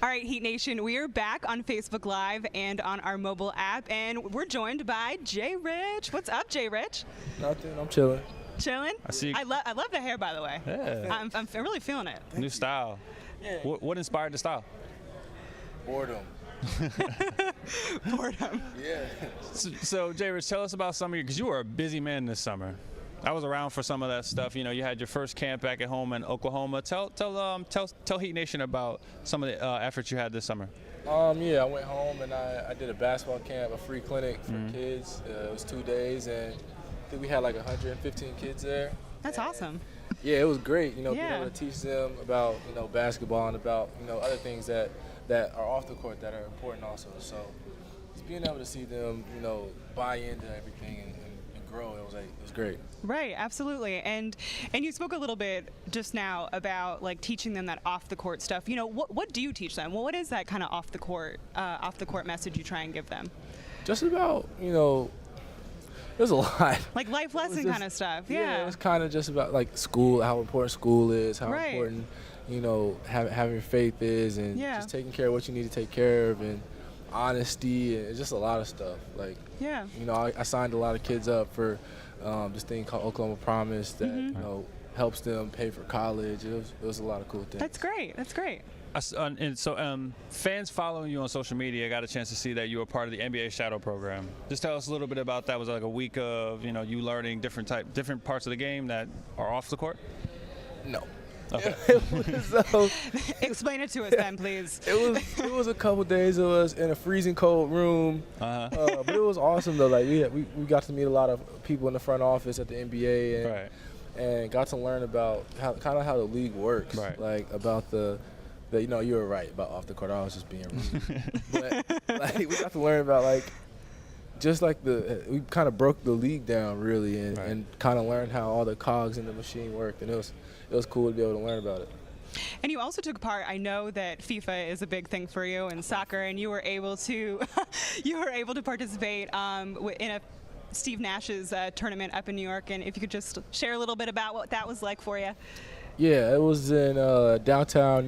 All right, Heat Nation, we are back on Facebook Live and on our mobile app, and we're joined by Jay Rich. What's up, Jay Rich? Nothing. I'm chilling. Chilling? I see. I love the hair, by the way. Yeah. I'm really feeling it. New style. Yeah. What inspired the style? Boredom. Boredom. Yeah. So Jay Rich, tell us about some of your, because you were a busy man this summer. I was around for some of that stuff. You know, you had your first camp back at home in Oklahoma. Tell Heat Nation about some of the efforts you had this summer. Yeah, I went home and I did a basketball camp, a free clinic for kids. It was 2 days, and I think we had like 115 kids there. That's awesome. Yeah, it was great. You know, being Yeah. able to teach them about basketball and about other things that are off the court that are important also. So just being able to see them buy into everything and grow, it was great. Right, absolutely. And you spoke a little bit just now about like teaching them that off the court stuff. You know, what do you teach them? Well, what is that kind of off the court message you try and give them? Just about, there's a lot. Like life lesson kind of stuff. Yeah, Yeah. it was kind of just about like school, how important school is, how Right. important, having faith is, and Yeah. just taking care of what you need to take care of, and honesty, and just a lot of stuff. Like, Yeah. I signed a lot of kids up for this thing called Oklahoma Promise that, helps them pay for college. It was a lot of cool things. That's great. That's great. And so fans following you on social media got a chance to see that you were part of the NBA Shadow Program. Just tell us a little bit about that. Was it like a week of you learning different parts of the game that are off the court? No. Okay. Explain it to us then, please. It was a couple days of us in a freezing cold room, but it was awesome though. Like we got to meet a lot of people in the front office at the NBA, and got to learn about how the league works. Right. Like about the you were right about off the court. I was just being rude. But like we got to learn about we kind of broke the league down really, and kind of learned how all the cogs in the machine worked, and it was cool to be able to learn about it. And you also took part. I know that FIFA is a big thing for you in soccer, and you were able to participate in a Steve Nash's tournament up in New York. And if you could just share a little bit about what that was like for you. Yeah, it was in downtown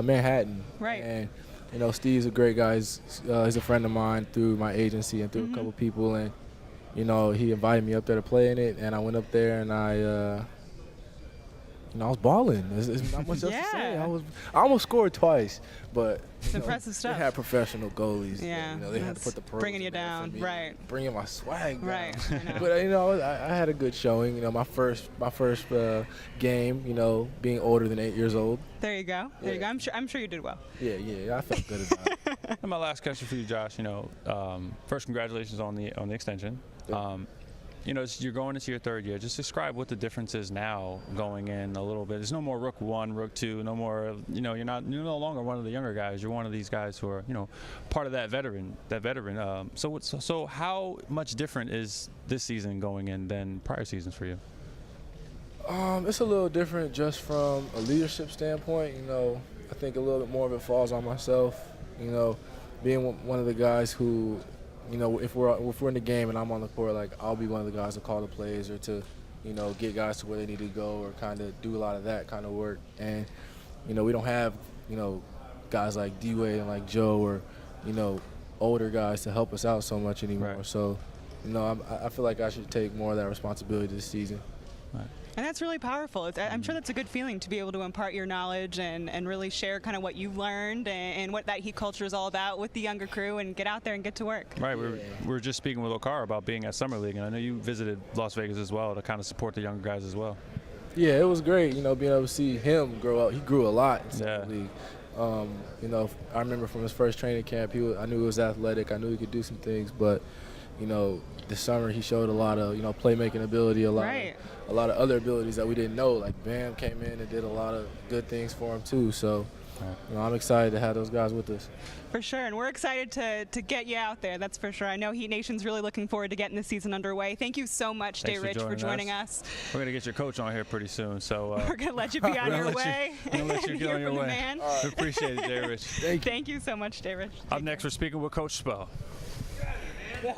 Manhattan. Right. And Steve's a great guy. He's a friend of mine through my agency and through a couple people, and he invited me up there to play in it, and I went up there and I was balling. There's not much else to say. I almost scored twice, but it's impressive stuff. They had professional goalies. Yeah, they had to put the pros bringing you in there down, for me, right? Bringing my swag down. Right. I know. But I had a good showing. My first game. Being older than 8 years old. There you go. There you go. I'm sure you did well. Yeah. I felt good about it. And my last question for you, Josh. First, congratulations on the extension. You're going into your third year. Just describe what the difference is now going in a little bit. There's no more Rook 1, Rook 2, no more, you're no longer one of the younger guys. You're one of these guys who are, part of that veteran. So how much different is this season going in than prior seasons for you? It's a little different just from a leadership standpoint. I think a little bit more of it falls on myself. Being one of the guys who, if we're in the game and I'm on the court, like I'll be one of the guys to call the plays or to, get guys to where they need to go or kind of do a lot of that kind of work. And, we don't have, guys like D-Wade and like Joe or, older guys to help us out so much anymore. Right. So, I feel like I should take more of that responsibility this season. Right. And that's really powerful. I'm sure that's a good feeling to be able to impart your knowledge and really share kind of what you've learned and what that Heat culture is all about with the younger crew and get out there and get to work. Right. We were just speaking with Okara about being at Summer League, and I know you visited Las Vegas as well to kind of support the younger guys as well. Yeah, it was great, being able to see him grow up. He grew a lot in Summer League. I remember from his first training camp, I knew he was athletic. I knew he could do some things, but this summer he showed a lot of playmaking ability, a lot of other abilities that we didn't know. Like Bam came in and did a lot of good things for him too. So I'm excited to have those guys with us. For sure, and we're excited to get you out there. That's for sure. I know Heat Nation's really looking forward to getting the season underway. Thank you so much, Jay Rich, for joining us. We're gonna get your coach on here pretty soon, so we're gonna let you be on your way. We're gonna let you get on your way. Man. We appreciate it, Jay Rich. Thank you. Thank you so much, Jay Rich. Up next, we're speaking with Coach Spo. Yeah.